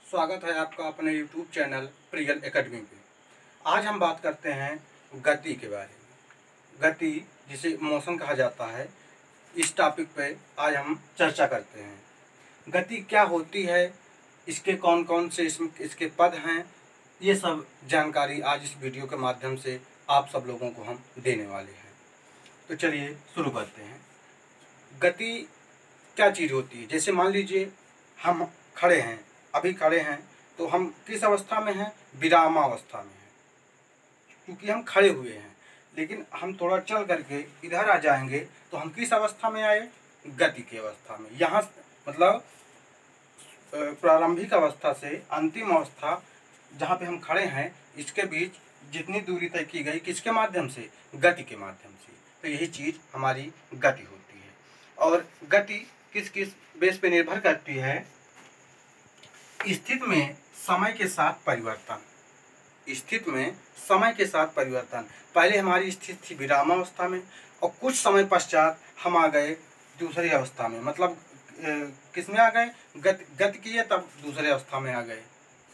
स्वागत है आपका अपने YouTube चैनल प्रियल एकेडमी पे। आज हम बात करते हैं गति के बारे में। गति जिसे मोशन कहा जाता है, इस टॉपिक पे आज हम चर्चा करते हैं। गति क्या होती है, इसके कौन कौन से इसके पद हैं, ये सब जानकारी आज इस वीडियो के माध्यम से आप सब लोगों को हम देने वाले हैं। तो चलिए शुरू करते हैं। गति क्या चीज़ होती है? जैसे मान लीजिए हम खड़े हैं, अभी खड़े हैं, तो हम किस अवस्था में हैं? विरामावस्था में हैं, क्योंकि हम खड़े हुए हैं। लेकिन हम थोड़ा चल करके इधर आ जाएंगे तो हम किस अवस्था में आए? गति की अवस्था में। यहाँ मतलब प्रारंभिक अवस्था से अंतिम अवस्था जहाँ पे हम खड़े हैं, इसके बीच जितनी दूरी तय की गई, किसके माध्यम से? गति के माध्यम से। तो यही चीज़ हमारी गति होती है। और गति किस किस बेस पे निर्भर करती है? स्थिति में समय के साथ परिवर्तन। स्थिति में समय के साथ परिवर्तन। पहले हमारी स्थिति थी विरामावस्था में, और कुछ समय पश्चात हम आ गए दूसरी अवस्था में। मतलब किस में आ गए? गति किए तब दूसरे अवस्था में आ गए।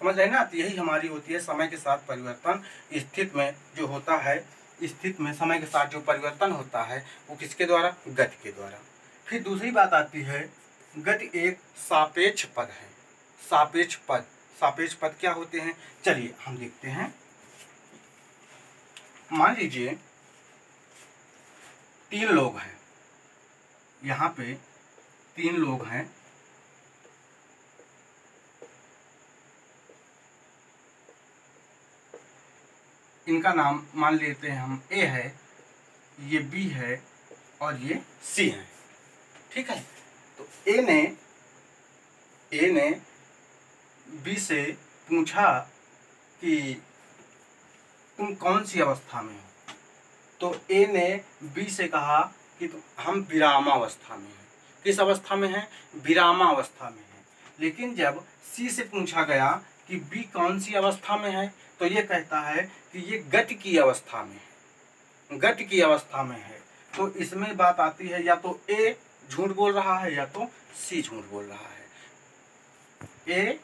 समझ रहे ना? तो यही हमारी होती है समय के साथ परिवर्तन। स्थिति में जो होता है, स्थिति में समय के साथ जो परिवर्तन होता है, वो किसके द्वारा? गति के द्वारा। फिर दूसरी बात आती है, गति एक सापेक्ष पद है। सापेक्ष पद। सापेक्ष पद क्या होते हैं? चलिए हम देखते हैं। मान लीजिए 3 लोग हैं, यहाँ पे 3 लोग हैं। इनका नाम मान लेते हैं हम ए है, ये बी है और ये सी है। ठीक है। तो ए ने बी से पूछा कि तुम कौन सी अवस्था में हो? तो ए ने बी से कहा कि हम विरामावस्था में हैं। किस अवस्था में हैं? विरामावस्था में हैं। लेकिन जब सी से पूछा गया कि बी कौन सी अवस्था में है, तो ये कहता है कि ये गति की अवस्था में है। गति की अवस्था में है। तो इसमें बात आती है, या तो ए झूठ बोल रहा है या तो सी झूठ बोल रहा है। ए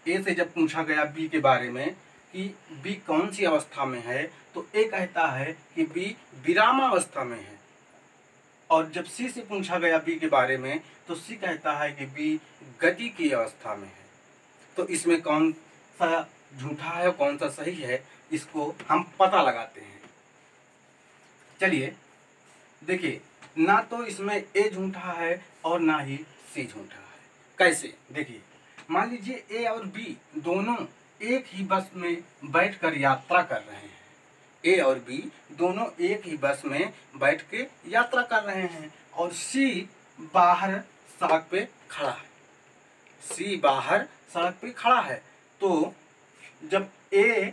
से जब पूछा गया बी के बारे में कि बी कौन सी अवस्था में है, तो ए कहता है कि बी विरामावस्था में है। और जब सी से पूछा गया बी के बारे में, तो सी कहता है कि बी गति की अवस्था में है। तो इसमें कौन सा झूठा है और कौन सा सही है, इसको हम पता लगाते हैं। चलिए देखिए, ना तो इसमें ए झूठा है और ना ही सी झूठा है। कैसे? देखिए, मान लीजिए ए और बी दोनों एक ही बस में बैठकर यात्रा कर रहे हैं। ए और बी दोनों एक ही बस में बैठ के यात्रा कर रहे हैं, और सी बाहर सड़क पे खड़ा है। सी बाहर सड़क पे खड़ा है। तो जब ए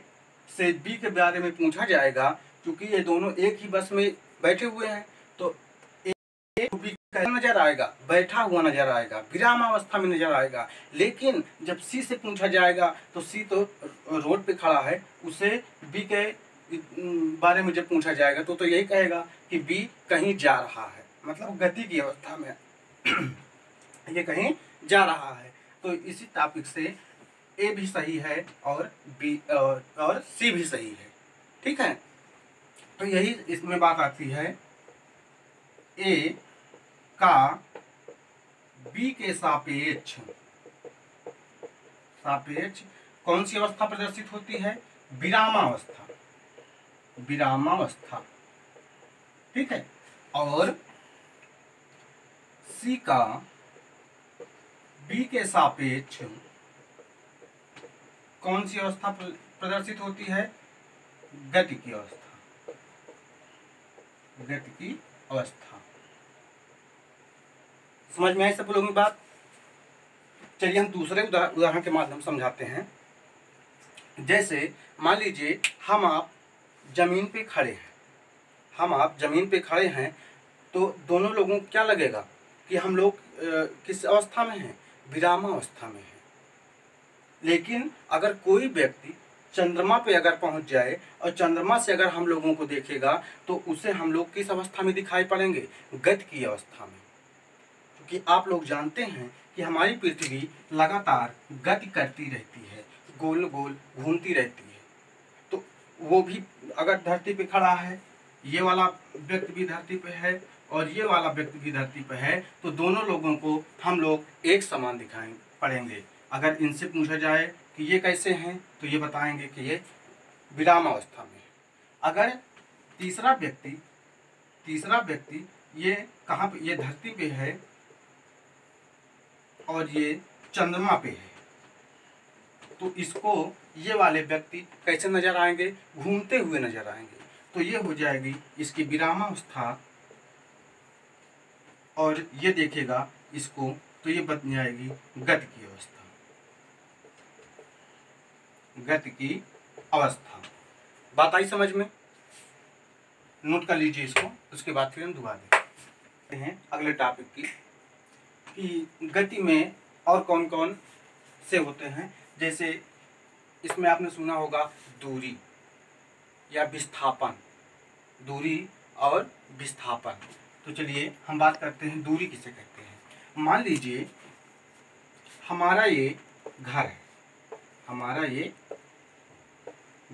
से बी के बारे में पूछा जाएगा, क्योंकि ये दोनों एक ही बस में बैठे हुए हैं, तो ए को बी नजर आएगा, बैठा हुआ नजर आएगा, विरामावस्था में नजर आएगा। लेकिन जब सी से पूछा जाएगा, तो सी तो रोड पे खड़ा है, उसे बी के बारे में जब पूछा जाएगा तो यही कहेगा कि बी कहीं जा रहा है, मतलब गति की अवस्था में ये कहीं जा रहा है। तो इसी टॉपिक से ए भी सही है और बी और सी भी सही है। ठीक है। तो यही इसमें बात आती है, ए का बी के सापेक्ष कौन सी अवस्था प्रदर्शित होती है? विरामावस्था। विरामावस्था। ठीक है। और सी का बी के सापेक्ष कौन सी अवस्था प्रदर्शित होती है? गति की अवस्था। गति की अवस्था। समझ में आई सब लोगों की बात? चलिए हम दूसरे उदाहरण के माध्यम समझाते हैं। जैसे मान लीजिए हम आप जमीन पे खड़े हैं। हम आप जमीन पे खड़े हैं, तो दोनों लोगों को क्या लगेगा कि हम लोग किस अवस्था में हैं? विरामावस्था में हैं। लेकिन अगर कोई व्यक्ति चंद्रमा पे अगर पहुंच जाए और चंद्रमा से अगर हम लोगों को देखेगा, तो उसे हम लोग किस अवस्था में दिखाई पड़ेंगे? गति की अवस्था में। क्योंकि आप लोग जानते हैं कि हमारी पृथ्वी लगातार गति करती रहती है, गोल गोल घूमती रहती है। तो वो भी अगर धरती पे खड़ा है, ये वाला व्यक्ति भी धरती पे है और ये वाला व्यक्ति भी धरती पे है, तो दोनों लोगों को हम लोग एक समान दिखाएंगे पड़ेंगे। अगर इनसे पूछा जाए कि ये कैसे हैं, तो ये बताएंगे कि ये विराम अवस्था में है। अगर तीसरा व्यक्ति ये कहाँ पे, ये धरती पे है और ये चंद्रमा पे है, तो इसको ये वाले व्यक्ति कैसे नजर आएंगे? घूमते हुए नजर आएंगे। तो ये हो जाएगी इसकी विरामावस्था, और ये देखेगा इसको, तो ये बन जाएगी गति की अवस्था। गति की अवस्था बात आई समझ में? नोट कर लीजिए इसको, उसके बाद फिर हम दोबारा देखते हैं अगले टॉपिक की, कि गति में और कौन कौन से होते हैं। जैसे इसमें आपने सुना होगा दूरी या विस्थापन, दूरी और विस्थापन। तो चलिए हम बात करते हैं दूरी किसे कहते हैं। मान लीजिए हमारा ये घर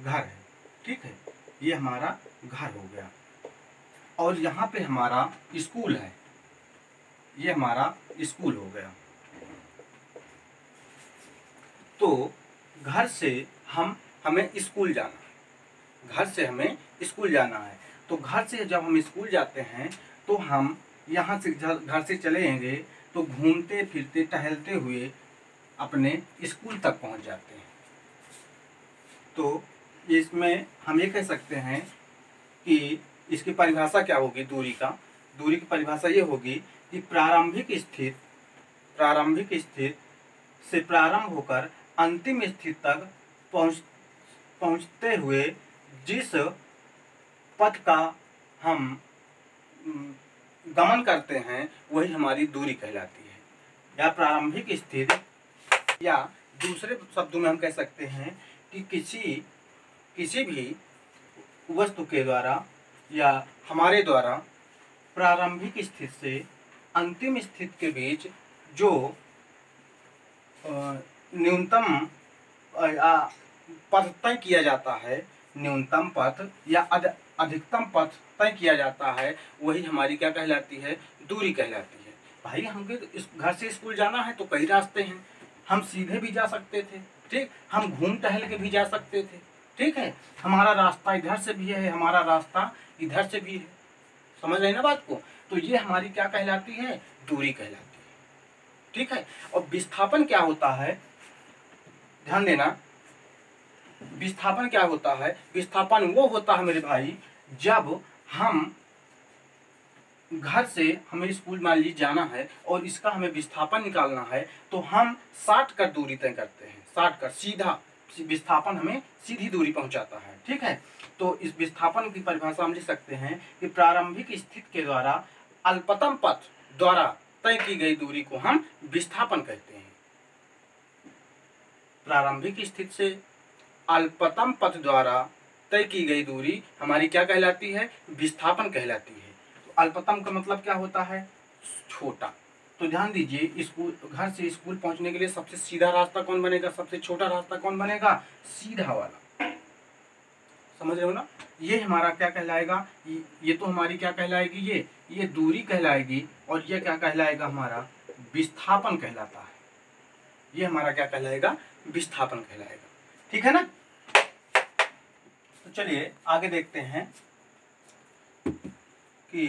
है, ठीक है, ये हमारा घर हो गया, और यहाँ पे हमारा स्कूल है, ये हमारा स्कूल हो गया। तो घर से हमें स्कूल जाना है, तो घर से जब हम स्कूल जाते हैं तो हम यहाँ से घर से चलेंगे तो घूमते फिरते टहलते हुए अपने स्कूल तक पहुँच जाते हैं। तो इसमें हम ये कह सकते हैं कि इसकी परिभाषा क्या होगी दूरी की परिभाषा ये होगी कि प्रारंभिक स्थिति से प्रारंभ होकर अंतिम स्थिति तक पहुँचते हुए जिस पथ का हम गमन करते हैं वही हमारी दूरी कहलाती है। या प्रारंभिक स्थिति, या दूसरे शब्दों में हम कह सकते हैं कि किसी भी वस्तु के द्वारा या हमारे द्वारा प्रारंभिक स्थिति से अंतिम स्थिति के बीच जो न्यूनतम पथ तय किया जाता है, न्यूनतम पथ या अधिकतम पथ तय किया जाता है, वही हमारी क्या कहलाती है? दूरी कहलाती है। भाई हमको इस घर से स्कूल जाना है तो कई रास्ते हैं, हम सीधे भी जा सकते थे, ठीक, हम घूम टहल के भी जा सकते थे, ठीक है, हमारा रास्ता इधर से भी है, हमारा रास्ता इधर से भी है। समझ रहे ना बात को? तो ये हमारी क्या कहलाती है? दूरी कहलाती है, ठीक है। और विस्थापन क्या होता है? ध्यान देना, विस्थापन क्या होता है? विस्थापन वो होता है मेरे भाई, जब हम घर से हमें स्कूल मान लीजिए जाना है और इसका हमें विस्थापन निकालना है, तो हम 60 कर दूरी तय करते हैं, 60 कर सीधा विस्थापन हमें सीधी दूरी पहुंचाता है, ठीक है। तो इस विस्थापन की परिभाषा हम लिख सकते हैं कि प्रारंभिक स्थिति के द्वारा अल्पतम पथ द्वारा तय की गई दूरी को हम विस्थापन कहते हैं। प्रारंभिक स्थिति से अल्पतम पथ द्वारा तय की गई दूरी हमारी क्या कहलाती है? विस्थापन कहलाती है। तो अल्पतम का मतलब क्या होता है? छोटा। तो ध्यान दीजिए, स्कूल, घर से स्कूल पहुंचने के लिए सबसे सीधा रास्ता कौन बनेगा? सबसे छोटा रास्ता कौन बनेगा? सीधा वाला। समझ रहे हो ना? ये हमारा क्या कहलाएगा? ये तो हमारी क्या कहलाएगी? ये दूरी कहलाएगी, और ये क्या कहलाएगा? हमारा विस्थापन कहलाता है। ये हमारा क्या कहलाएगा? विस्थापन कहलाएगा, ठीक है ना। तो चलिए आगे देखते हैं कि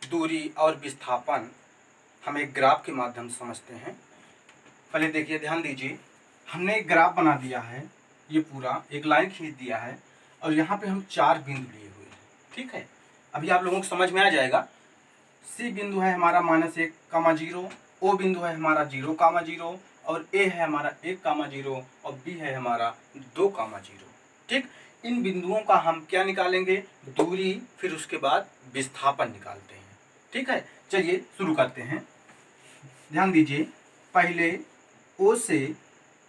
दूरी और विस्थापन हम एक ग्राफ के माध्यम से समझते हैं। पहले देखिए, ध्यान दीजिए, हमने एक ग्राफ बना दिया है, ये पूरा एक लाइन खींच दिया है, और यहाँ पे हम 4 बिंदु लिए हुए हैं, ठीक है। अभी आप लोगों को समझ में आ जाएगा। सी बिंदु है हमारा -1,0, ओ बिंदु है हमारा 0,0, और ए है हमारा 1,0, और बी है हमारा 2,0, ठीक। इन बिंदुओं का हम क्या निकालेंगे? दूरी, फिर उसके बाद विस्थापन निकालते हैं, ठीक है। चलिए शुरू करते हैं। ध्यान दीजिए, पहले ओ से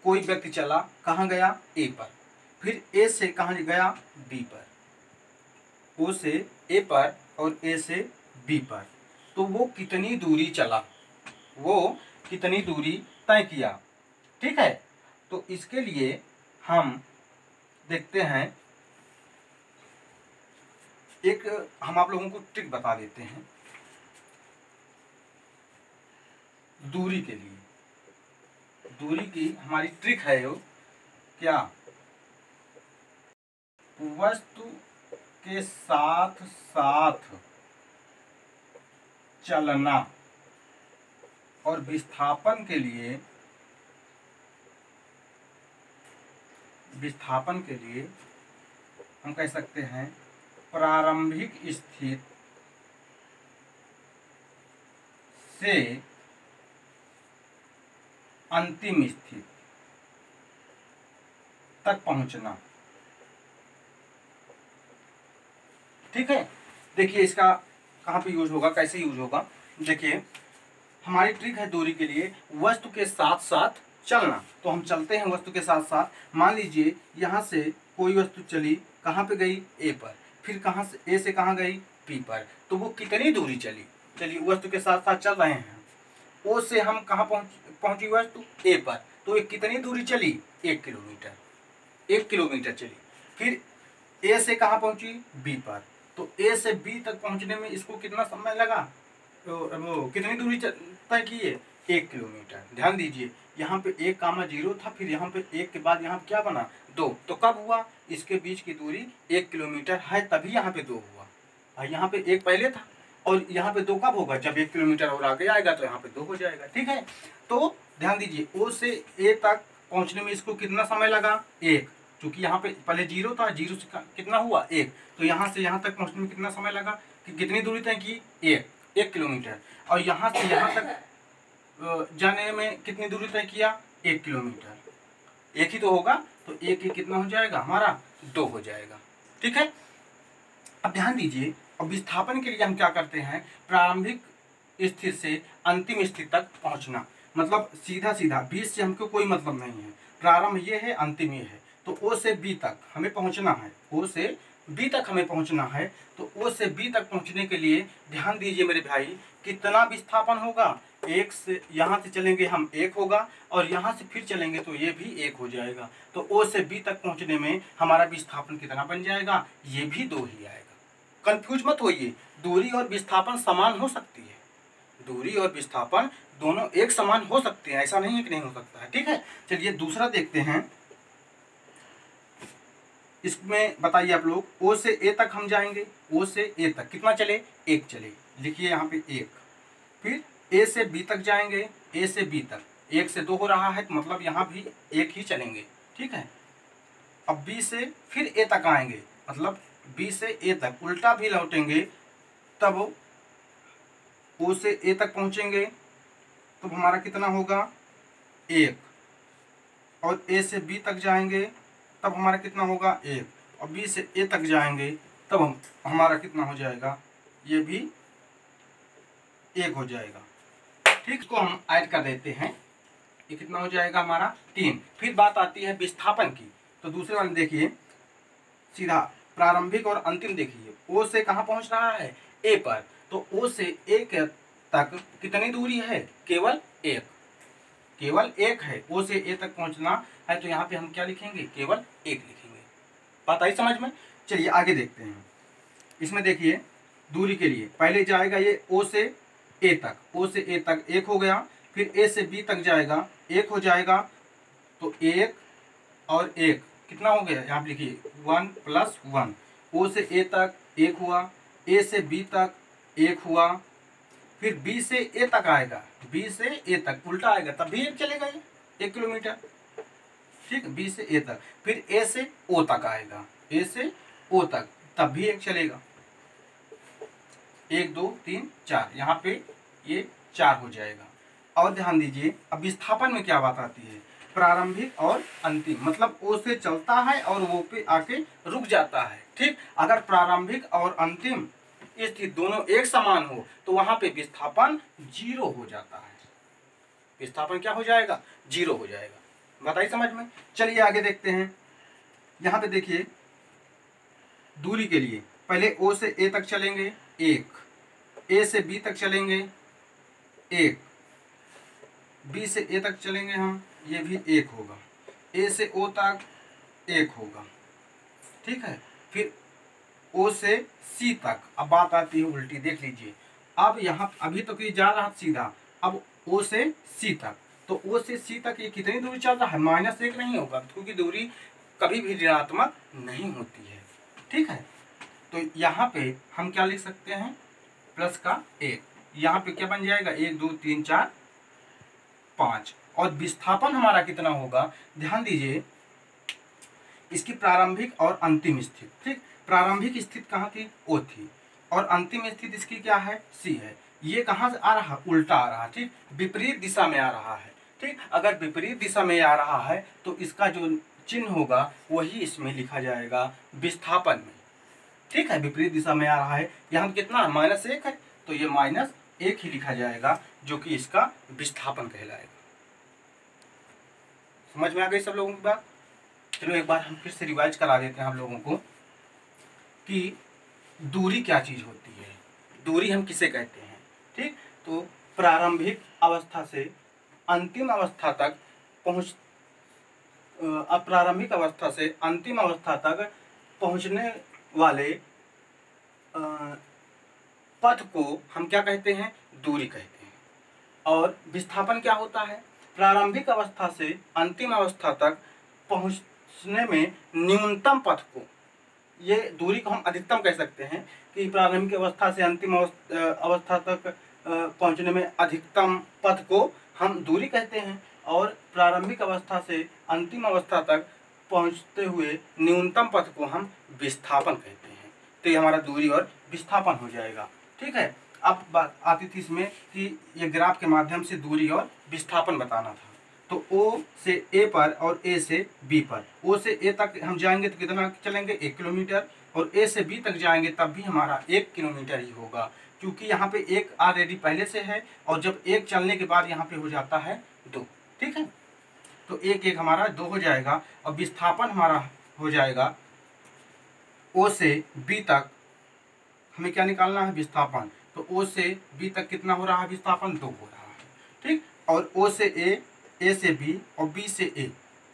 कोई व्यक्ति चला, कहाँ गया? ए पर। फिर ए से कहाँ गया? बी पर। ओ से ए पर और ए से बी पर। तो वो कितनी दूरी चला? वो कितनी दूरी तय किया। ठीक है, तो इसके लिए हम देखते हैं, एक हम आप लोगों को ट्रिक बता देते हैं दूरी के लिए। दूरी की हमारी ट्रिक है वो क्या, वस्तु के साथ साथ चलना, और विस्थापन के लिए हम कह सकते हैं प्रारंभिक स्थिति से अंतिम स्थिति तक पहुंचना। ठीक है, देखिए इसका कहाँ पे यूज होगा, कैसे यूज होगा। देखिए हमारी ट्रिक है दूरी के लिए वस्तु के साथ साथ चलना। तो हम चलते हैं वस्तु के साथ साथ। मान लीजिए यहाँ से कोई वस्तु चली, कहाँ पे गई, ए पर, फिर कहाँ से, ए से कहाँ गई, पी पर। तो वो कितनी दूरी चली, चलिए वस्तु के साथ साथ चल रहे हैं, ओ से हम कहाँ पहुंची वस्तु, ए पर, तो ये कितनी दूरी चली, 1 किलोमीटर, 1 किलोमीटर चली। फिर ए से कहाँ पहुंची, बी पर, तो ए से बी तक पहुंचने में इसको कितना समय लगा, तो वो कितनी दूरी तय की है, 1 किलोमीटर। ध्यान दीजिए यहाँ पे 1,0 था, फिर यहाँ पे 1 के बाद यहाँ क्या बना, 2, तो कब हुआ, इसके बीच की दूरी 1 किलोमीटर है, तभी यहाँ पे 2 हुआ। और यहाँ पे 1 पहले था, और यहाँ पे 2 कब होगा, जब 1 किलोमीटर और आगे आएगा तो यहाँ पे 2 हो जाएगा। ठीक है, तो ध्यान दीजिए ओ से ए तक पहुँचने में इसको कितना समय लगा, 1, क्योंकि यहाँ पे पहले 0 था, 0 से कितना हुआ, 1, तो यहाँ से यहाँ तक पहुँचने में कितना समय लगा, कि कितनी दूरी तय की, 1 किलोमीटर। और यहाँ से यहाँ तक जाने में कितनी दूरी तय किया, 1 किलोमीटर। एक ही तो होगा, तो एक ही कितना हो जाएगा हमारा, 2 हो जाएगा। ठीक है, अब ध्यान दीजिए, अब विस्थापन के लिए हम क्या करते हैं, प्रारंभिक स्थिति से अंतिम स्थिति तक पहुंचना, मतलब सीधा सीधा, बीच से हमको कोई मतलब नहीं है, प्रारंभ ये है, अंतिम ये है। तो ओ से बी तक हमें पहुंचना है, ओ से बी तक हमें पहुंचना है। तो ओ से बी तक पहुंचने के लिए ध्यान दीजिए मेरे भाई, कितना विस्थापन होगा, 1 से यहाँ से चलेंगे हम 1 होगा, और यहाँ से फिर चलेंगे तो ये भी 1 हो जाएगा। तो ओ से बी तक पहुंचने में हमारा विस्थापन कितना बन जाएगा, ये भी 2 ही आएगा। कंफ्यूज मत होइए, दूरी और विस्थापन समान हो सकती है, दूरी और विस्थापन दोनों एक समान हो सकते हैं, ऐसा नहीं है कि नहीं हो सकता है। ठीक है, चलिए दूसरा देखते हैं। इसमें बताइए आप लोग, ओ से ए तक हम जाएंगे, ओ से ए तक कितना चले, 1 चले, लिखिए यहाँ पे 1। फिर ए से बी तक जाएंगे, ए से बी तक 1 से 2 हो रहा है, मतलब यहाँ भी 1 ही चलेंगे। ठीक है, अब बी से फिर ए तक आएंगे, मतलब बी से ए तक उल्टा भी लौटेंगे, तब ओ से ए तक पहुँचेंगे, तो हमारा कितना होगा, 1। और ए से बी तक जाएंगे, तब हमारा कितना होगा, 1। और बी से ए तक जाएंगे, तब हमारा कितना हो जाएगा, ये भी 1 हो जाएगा। ठीक, इसको हम ऐड कर देते हैं, ये कितना हो जाएगा हमारा, 3। फिर बात आती है विस्थापन की। तो दूसरे वाले देखिए, सीधा प्रारंभिक और अंतिम देखिए, ओ से कहाँ पहुंच रहा है, ए पर, तो ओ से ए तक कितनी दूरी है, केवल 1, केवल 1 है। ओ से ए तक पहुंचना है, तो यहाँ पे हम क्या लिखेंगे, केवल 1 लिखेंगे। बात आई समझ में। चलिए आगे देखते हैं। इसमें देखिए दूरी के लिए पहले जाएगा ये ओ से ए तक, ओ से ए तक 1 हो गया, फिर ए से बी तक जाएगा, 1 हो जाएगा, तो 1 और 1 कितना हो गया, यहाँ पे लिखिए 1 + 1। ओ से ए तक 1 हुआ, ए से बी तक 1 हुआ, फिर बी से ए तक आएगा, बी से ए तक उल्टा आएगा, तब भी 1 चलेगा, ये 1 किलोमीटर। ठीक, बी से ए तक, फिर ए से ओ तक आएगा, ए से ओ तक, तब भी 1 चलेगा। 1 2 3 4, यहाँ पे ये 4 हो जाएगा। और ध्यान दीजिए, अब विस्थापन में क्या बात आती है, प्रारंभिक और अंतिम, मतलब ओ से चलता है और वो पे आके रुक जाता है। ठीक, अगर प्रारंभिक और अंतिम स्थिति दोनों एक समान हो, तो वहां पे विस्थापन 0 हो जाता है। विस्थापन क्या हो जाएगा, 0 हो जाएगा। बताइए समझ में। चलिए आगे देखते हैं। यहाँ पे देखिए दूरी के लिए पहले ओ से ए तक बी से ए तक चलेंगे हम, ये भी 1 होगा। ए से ओ तक 1 होगा, ठीक है। फिर ओ से सी तक, अब बात आती है उल्टी, देख लीजिए। अब यहाँ अभी तो ये जा रहा सीधा, अब ओ से सी तक, तो ओ से सी तक ये कितनी दूरी चल रहा है, -1 नहीं होगा, क्योंकि दूरी कभी भी ऋणात्मक नहीं होती है, ठीक है। तो यहाँ पे हम क्या लिख सकते हैं, प्लस का 1, यहाँ पे क्या बन जाएगा 1 2 3 4 5। और विस्थापन हमारा कितना होगा, ध्यान दीजिए, इसकी प्रारंभिक और अंतिम स्थिति, ठीक। प्रारंभिक स्थिति कहाँ थी, ओ थी, और अंतिम स्थिति इसकी क्या है, सी है। ये कहाँ से आ रहा, उल्टा आ रहा, ठीक, विपरीत दिशा में आ रहा है, ठीक। अगर विपरीत दिशा में आ रहा है तो इसका जो चिन्ह होगा वही इसमें लिखा जाएगा विस्थापन में, ठीक है। विपरीत दिशा में आ रहा है, यहाँ कितना -1 है, तो ये -1 ही लिखा जाएगा, जो कि इसका विस्थापन कहलाएगा। समझ में आ गई सब लोगों की बात। चलो एक बार हम फिर से रिवाइज करा देते हैं आप लोगों को कि दूरी क्या चीज होती है, दूरी हम किसे कहते हैं, ठीक। तो प्रारंभिक अवस्था से अंतिम अवस्था तक पहुंच प्रारंभिक अवस्था से अंतिम अवस्था तक पहुंचने वाले पथ को हम क्या कहते हैं, दूरी कहते हैं। और विस्थापन क्या होता है, प्रारंभिक अवस्था से अंतिम अवस्था तक पहुंचने में न्यूनतम पथ को, ये दूरी को हम अधिकतम कह सकते हैं कि प्रारंभिक अवस्था से अंतिम अवस्था तक पहुंचने में अधिकतम पथ को हम दूरी कहते हैं, और प्रारंभिक अवस्था से अंतिम अवस्था तक पहुंचते हुए न्यूनतम पथ को हम विस्थापन कहते हैं। तो ये हमारा दूरी और विस्थापन हो जाएगा, ठीक है। अब बात आती थी इसमें कि ये ग्राफ के माध्यम से दूरी और विस्थापन बताना था। तो O से A पर और A से B पर, O से A तक हम जाएंगे तो कितना चलेंगे, 1 किलोमीटर, और A से B तक जाएंगे तब भी हमारा 1 किलोमीटर ही होगा, क्योंकि यहाँ पे 1 ऑलरेडी पहले से है, और जब 1 चलने के बाद यहाँ पे हो जाता है 2, ठीक है। तो 1 1 हमारा 2 हो जाएगा, और विस्थापन हमारा हो जाएगा O से B तक, हमें क्या निकालना है, विस्थापन। तो O से B तक कितना हो रहा है विस्थापन, 2 हो रहा है, ठीक। और O से A से B और B से A,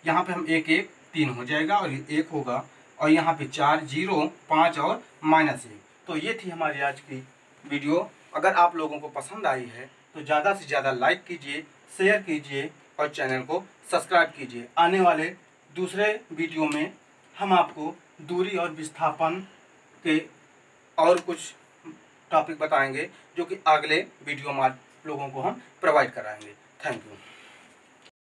यहाँ पे हम 1 1 3 हो जाएगा, और 1 होगा, और यहाँ पे 4 0 5 और -1। तो ये थी हमारी आज की वीडियो। अगर आप लोगों को पसंद आई है तो ज़्यादा से ज़्यादा लाइक कीजिए, शेयर कीजिए और चैनल को सब्सक्राइब कीजिए। आने वाले दूसरे वीडियो में हम आपको दूरी और विस्थापन के और कुछ टॉपिक बताएंगे, जो कि अगले वीडियो में आप लोगों को हम प्रोवाइड कराएंगे। Thank you.